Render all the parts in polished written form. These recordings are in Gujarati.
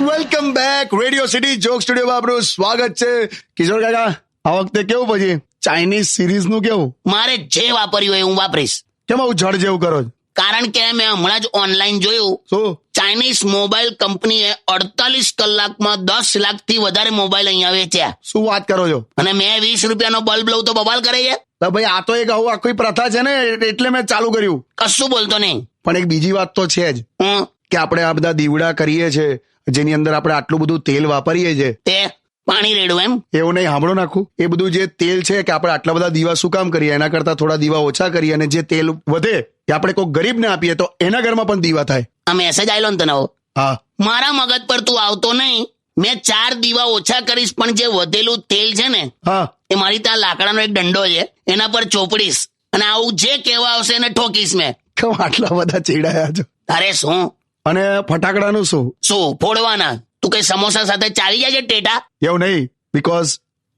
Welcome back radio city joke સ્ટુડિયોમાં આપનું સ્વાગત છે. કિશોર કાકા, આ વખતે કેવું પછી ચાઇનીઝ સિરીઝ નું કેવું? મારે જે વાપર્યું હોય હું વાપરીશ. કેમ આવું જડ જેવું કરો છો? કારણ કે મેં હમણાં જ ઓનલાઈન જોયું, શું? ચાઇનીઝ મોબાઈલ કંપનીએ 48 કલાકમાં 10 લાખથી વધારે મોબાઈલ અહીંયા વેચ્યા. શું વાત કરો છો? અને મેં 20 રૂપિયાનો બલ્બ લઉં તો બબાલ કરે છે. તો ભાઈ આ તો એક આવું આખી પ્રથા છે ને, એટલે મેં ચાલુ કર્યું. કશું બોલતો નહીં. પણ એક બીજી વાત તો છે જ કે આપણે આ બધા દીવડા કરીએ છીએ, જેની અંદર આપણે આટલું બધું તેલ વાપરીએ છીએ. તે પાણી રેડું એમ? એવું નહીં, સાંભળો નાખું. એ બધું જે તેલ છે કે આપણે આટલા બધા દીવા શું કામ કરીએ, એના કરતા થોડા દીવા ઓછા કરીએ, અને જે તેલ વધે એ આપણે કોઈ ગરીબને આપીએ તો એના ઘરમાં પણ દીવા થાય. આ મેસેજ આવેલો ને તને? હા, મારા મગજ પર તું આવતો નહીં. મેં 4 દીવા ઓછા કરીશ, પણ જે વધેલું તેલ છે ને હા, એ મારી ત્યાં લાકડાનો એક દંડો છે, એના પર ચોપડીશ અને આવું જે કહેવા આવશે એને ઠોકીશ મેં. કેમ આટલા બધા ચીડાયા છો? અરે શું અને ફટાકડાનું શું? શું ફોડવાના? તું કઈ સમોસા સાથે ચાલી જાય છે ટેટા? એવું નહીં, because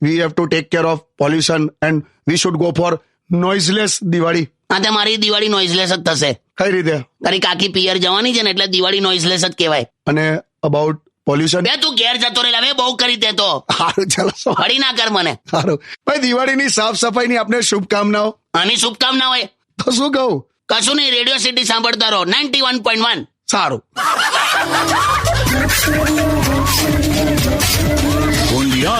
we have to take care of pollution and we should go for noiseless Diwali. હા, તે મારી દિવાળી નોઇઝલેસ જ થશે. કઈ રીતે? તારી કાકી પિયર જવાની છે ને, એટલે દિવાળી નોઇઝલેસ જ કહેવાય. અને અબાઉટ પોલ્યુશન? બે તું ઘેર જતો રહે, હવે બહુ કરી દે તો. સારું, ચાલો. હળી ના કર મને. સારું ભાઈ, દિવાળીની સાફ સફાઈની આપને શુભકામનાઓ. આની શુભકામના હોય તો શું કહું? કશું નહીં, રેડિયો સિટી સાંભળતા રહો 91.1. સારું. Radio